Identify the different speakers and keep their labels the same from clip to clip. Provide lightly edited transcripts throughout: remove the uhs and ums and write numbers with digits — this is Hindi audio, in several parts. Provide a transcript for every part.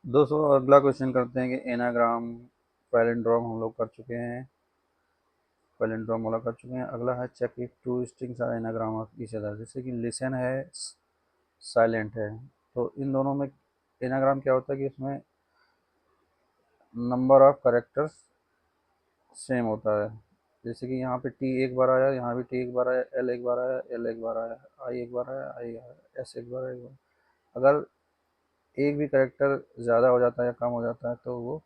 Speaker 1: दोस्तों अगला क्वेश्चन करते हैं कि एनाग्राम पैलिंड्रोम हम लोग कर चुके हैं। पैलिंड्रोम वाला कर चुके हैं। अगला है check if two strings are anagram of each other. जैसे कि लिसन है, साइलेंट है, तो इन दोनों में एनाग्राम क्या होता है कि उसमें नंबर ऑफ करेक्टर्स सेम होता है। जैसे कि यहाँ पे टी एक बार आया, यहाँ भी टी एक बार आया, एल एक बार आया, एल एक बार आया, आई एक बार आया, आई आया, एस एक बार आया। अगर एक भी करेक्टर ज़्यादा हो जाता है या कम हो जाता है तो वो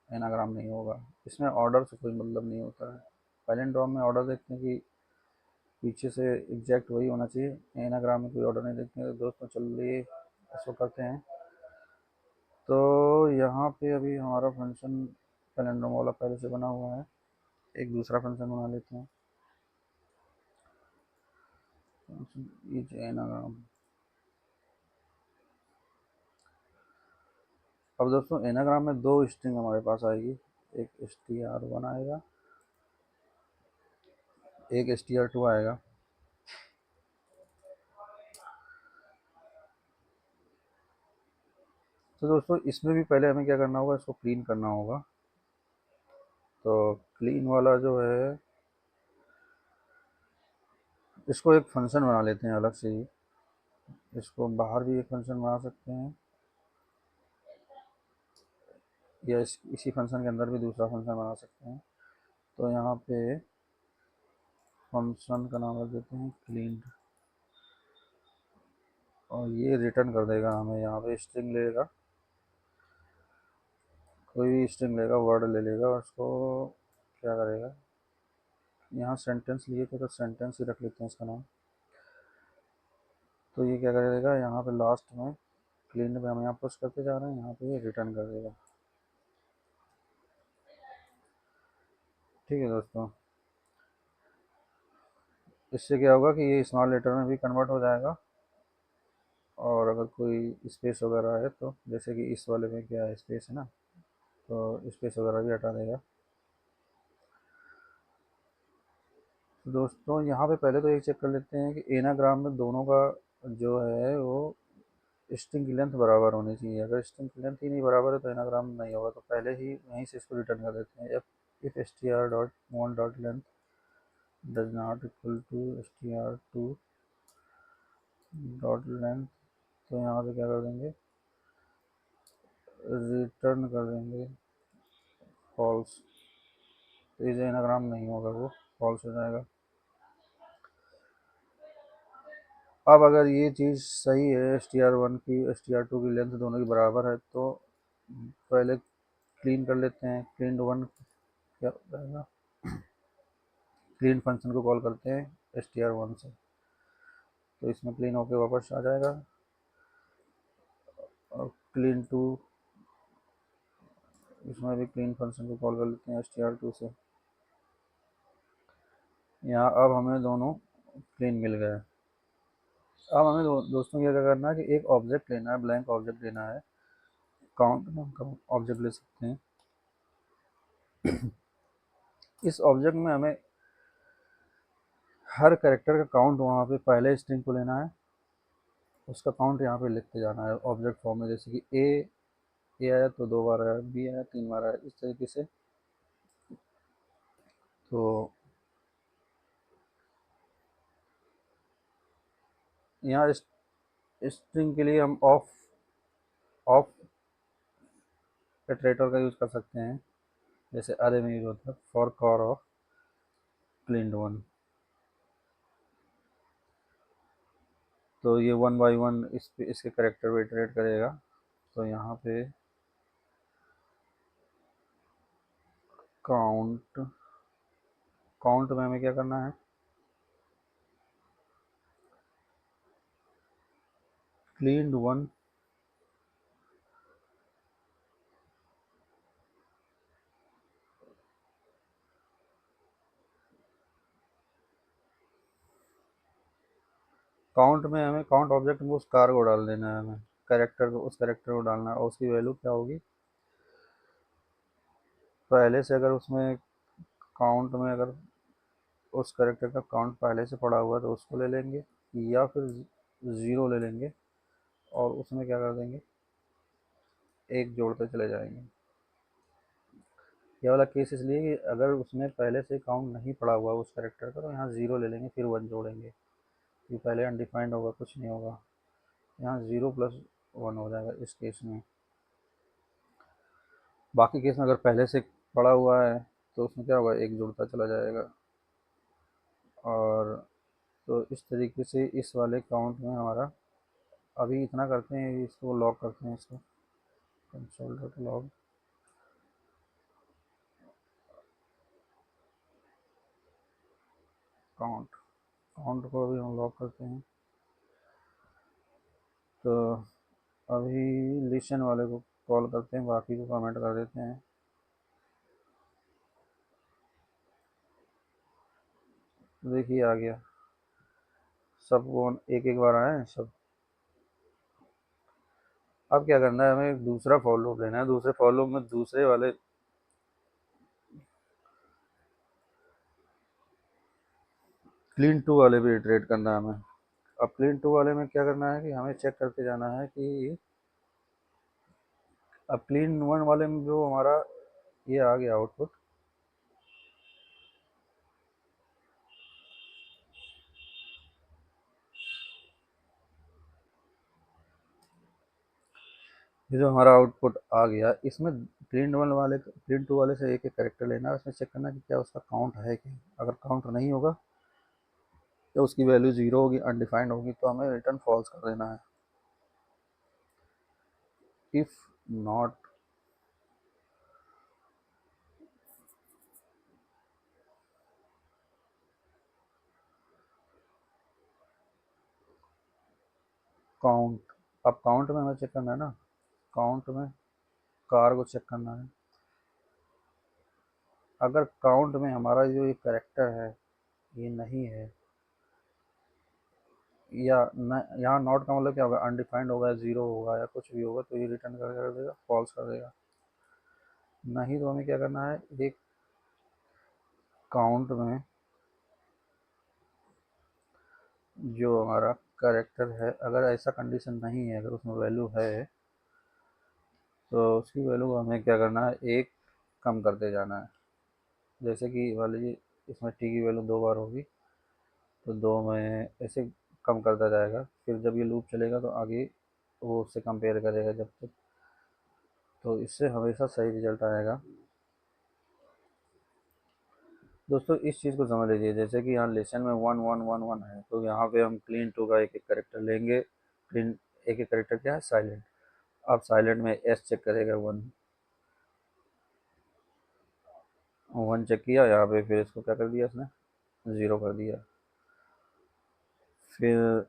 Speaker 1: एनाग्राम नहीं होगा। इसमें ऑर्डर से कोई मतलब नहीं होता है। पैलिंड्रोम में ऑर्डर देखते हैं कि पीछे से एग्जैक्ट वही होना चाहिए। एनाग्राम में कोई ऑर्डर नहीं देखते हैं। तो दोस्तों चलिए इसको करते हैं। तो यहाँ पे अभी हमारा फंक्शन पैलिंड्रोम वाला पहले से बना हुआ है। एक दूसरा फंक्शन बना लेते हैं, ईच एनाग्राम। अब दोस्तों एनाग्राम में दो स्ट्रिंग हमारे पास आएगी। एक str1 आएगा, एक str2 आएगा। तो दोस्तों इसमें भी पहले हमें क्या करना होगा, इसको क्लीन करना होगा। तो क्लीन वाला जो है, इसको एक फंक्शन बना लेते हैं अलग से ही। इसको बाहर भी एक फंक्शन बना सकते हैं, या इसी फंक्शन के अंदर भी दूसरा फंक्शन बना सकते हैं। तो यहाँ पे फंक्शन का नाम रख देते हैं क्लीन, और ये रिटर्न कर देगा हमें। यहाँ पे स्ट्रिंग लेगा, कोई भी स्ट्रिंग लेगा, वर्ड ले लेगा, और उसको क्या करेगा, यहाँ सेंटेंस लिए थे तो सेंटेंस ही रख लेते हैं इसका नाम। तो ये क्या करेगा, यहाँ पे लास्ट में क्लीन पे हम यहाँ पुश करते जा रहे हैं, यहाँ पे ये रिटर्न कर देगा। ठीक है दोस्तों, इससे क्या होगा कि ये स्मॉल लेटर में भी कन्वर्ट हो जाएगा। और अगर कोई स्पेस वगैरह है तो, जैसे कि इस वाले में क्या है, स्पेस है ना, तो स्पेस वगैरह भी हटा देगा। तो दोस्तों यहाँ पे पहले तो ये चेक कर लेते हैं कि एनाग्राम में दोनों का जो है वो स्ट्रिंग की लेंथ बराबर होनी चाहिए। अगर स्ट्रिंग की लेंथ ही नहीं बराबर है तो एनाग्राम नहीं होगा। तो पहले ही वहीं से इसको रिटर्न कर देते हैं। If str dot one dot length does not equal to str2 dot length, तो यहाँ पे क्या कर देंगे, रिटर्न कर देंगे फॉल्स। तो ये एनाग्राम नहीं होगा, वो फॉल्स हो जाएगा। अब अगर ये चीज़ सही है, str1 की str2 की लेंथ दोनों की बराबर है, तो पहले क्लीन कर लेते हैं। क्लीन वन क्या हो जाएगा, क्लीन फंक्शन को कॉल करते हैं str1 से, तो इसमें क्लीन होके वापस आ जाएगा। और क्लीन टू, इसमें भी क्लीन फंक्शन को कॉल कर लेते हैं str2 से। यहाँ अब हमें दोनों क्लीन मिल गए। अब हमें दोस्तों क्या करना है कि एक ऑब्जेक्ट लेना है, ब्लैंक ऑब्जेक्ट लेना है। काउंट नाम का ऑब्जेक्ट ले सकते हैं। इस ऑब्जेक्ट में हमें हर कैरेक्टर का काउंट वहाँ पे पहले स्ट्रिंग को लेना है, उसका काउंट यहाँ पे लिखते जाना है ऑब्जेक्ट फॉर्म में। जैसे कि ए आया तो दो बार आया, बी आया तीन बार आया, इस तरीके से। तो यहाँ स्ट्रिंग के लिए हम ऑफ ऑफ इटरेटर का यूज़ कर सकते हैं, जैसे अरे में यूज होता है, for char of clean one. तो ये वन बाई वन इसके करेक्टर पे इटरेट करेगा। तो यहाँ पे काउंट, काउंट में हमें क्या करना है, क्लीन वन काउंट में हमें काउंट ऑब्जेक्ट में उस कार को डाल देना है, हमें कैरेक्टर को, उस कैरेक्टर को डालना है। और उसकी वैल्यू क्या होगी, पहले से अगर उसमें काउंट में अगर उस कैरेक्टर का काउंट पहले से पड़ा हुआ है तो उसको ले लेंगे, या फिर ज़ीरो ले लेंगे और उसमें क्या कर देंगे, एक जोड़ते चले जाएंगे। ये वाला केस इसलिए कि अगर उसमें पहले से काउंट नहीं पड़ा हुआ उस कैरेक्टर का, तो यहाँ ज़ीरो ले लेंगे फिर वन जोड़ेंगे, ये पहले अनडिफाइंड होगा, कुछ नहीं होगा। यहाँ ज़ीरो प्लस वन हो जाएगा इस केस में। बाकी केस में अगर पहले से पड़ा हुआ है तो उसमें क्या होगा, एक जुड़ता चला जाएगा। और तो इस तरीके से इस वाले काउंट में हमारा अभी इतना करते हैं, इसको लॉक करते हैं, इसको console dot log count, count को अभी हम लॉक करते हैं। तो अभी लिशन वाले को कॉल करते हैं, बाकी को कमेंट कर देते हैं। देखिए आ गया, सब वो एक एक बार आए हैं सब। अब क्या करना है, हमें एक दूसरा फॉर लूप लेना है, दूसरे फॉर लूप में दूसरे वाले क्लीन टू वाले भी इटरेट करना है हमें। अब क्लीन टू वाले में क्या करना है कि हमें चेक करके जाना है कि अब क्लीन वन वाले में जो हमारा ये आ गया आउटपुट, ये जो हमारा आउटपुट आ गया, इसमें क्लीन टू वाले से एक एक करेक्टर लेना है, उसमें चेक करना है कि क्या उसका काउंट है कि, अगर काउंट नहीं होगा तो उसकी वैल्यू ज़ीरो होगी, अनडिफाइंड होगी, तो हमें रिटर्न फॉल्स कर देना है। इफ़ नॉट काउंट, अब काउंट में हमें चेक करना है ना, काउंट में कार को चेक करना है। अगर काउंट में हमारा जो ये करेक्टर है ये नहीं है, या न, यहाँ नॉट का मतलब क्या होगा, अनडिफाइंड होगा, ज़ीरो होगा या कुछ भी होगा, तो ये रिटर्न कर देगा, फॉल्स कर देगा। नहीं तो हमें क्या करना है, एक काउंट में जो हमारा करेक्टर है, अगर ऐसा कंडीशन नहीं है, अगर उसमें वैल्यू है, तो उसकी वैल्यू को हमें क्या करना है, एक कम करते जाना है। जैसे कि मान लीजिए इसमें टी की वैल्यू दो बार होगी, तो दो में ऐसे कम करता जाएगा, फिर जब ये लूप चलेगा तो आगे वो उससे कंपेयर करेगा जब तक, तो इससे हमेशा सही रिजल्ट आएगा। दोस्तों इस चीज़ को समझ लीजिए, जैसे कि यहाँ लेसन में वन वन वन वन है, तो यहाँ पे हम क्लीन टू का एक एक करेक्टर लेंगे। क्लीन एक एक करेक्टर क्या है, साइलेंट। अब साइलेंट में एस चेक करेगा, वन, वन चेक किया यहाँ पे, फिर इसको क्या कर दिया इसने, ज़ीरो कर दिया। फिर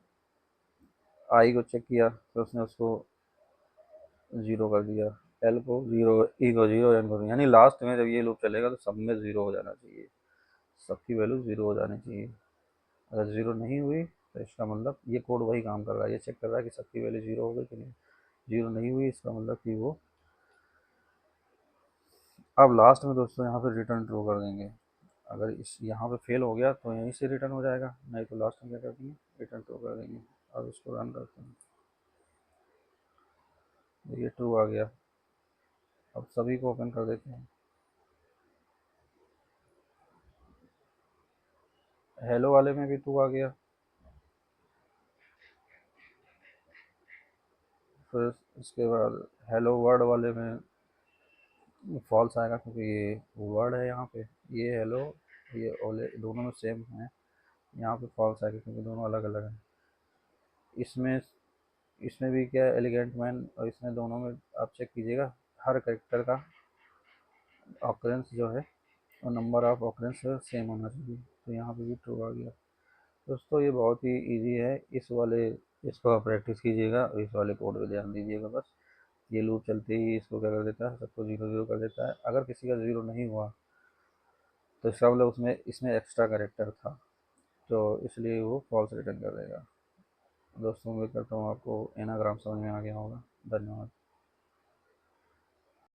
Speaker 1: आई को चेक किया तो उसने उसको ज़ीरो कर दिया, एल को ज़ीरो, ई को ज़ीरो, एन को ज़ीरो, यानी लास्ट में जब ये लूप चलेगा तो सब में ज़ीरो हो जाना चाहिए, सबकी वैल्यू ज़ीरो हो जानी चाहिए। अगर ज़ीरो नहीं हुई तो इसका मतलब ये कोड वही काम कर रहा है, ये चेक कर रहा है कि सबकी वैल्यू ज़ीरो हो गई कि नहीं। ज़ीरो नहीं हुई इसका मतलब कि वो, अब लास्ट में दोस्तों यहाँ पे रिटर्न ट्रू कर देंगे। अगर इस यहाँ पे फेल हो गया तो यहीं से रिटर्न हो जाएगा, नहीं तो लास्ट में क्या कर देंगे, रिटर्न ट्रू कर देंगे। अब इसको रन करते हैं, देखिए ट्रू आ गया। अब सभी को ओपन कर देते हैं, हेलो वाले में भी ट्रू आ गया। फिर इसके बाद हेलो वर्ड वाले में फॉल्स आएगा, क्योंकि ये वर्ड है यहाँ पे, ये हेलो, ये ओले दोनों में सेम है, यहाँ पे फॉल्स आएगा क्योंकि दोनों अलग अलग हैं। इसमें इसमें भी क्या है, एलिगेंट मैन, और इसमें दोनों में आप चेक कीजिएगा, हर करेक्टर का ऑकरेंस जो है और नंबर ऑफ ऑकरेंस सेम होना चाहिए, तो यहाँ पे भी ट्रू आ गया। दोस्तों ये बहुत ही इजी है, इस वाले इसको आप प्रैक्टिस कीजिएगा और इस वाले कोड पे ध्यान दीजिएगा बस। ये लूप चलते ही इसको क्या कर देता है, सबको ज़ीरो ज़ीरो कर देता है। अगर किसी का ज़ीरो नहीं हुआ तो इसका मतलब उसमें इसमें एक्स्ट्रा करेक्टर था, तो इसलिए वो फॉल्स रिटर्न कर देगा। दोस्तों उम्मीद करता हूँ आपको एनाग्राम समझ में आ गया होगा। धन्यवाद।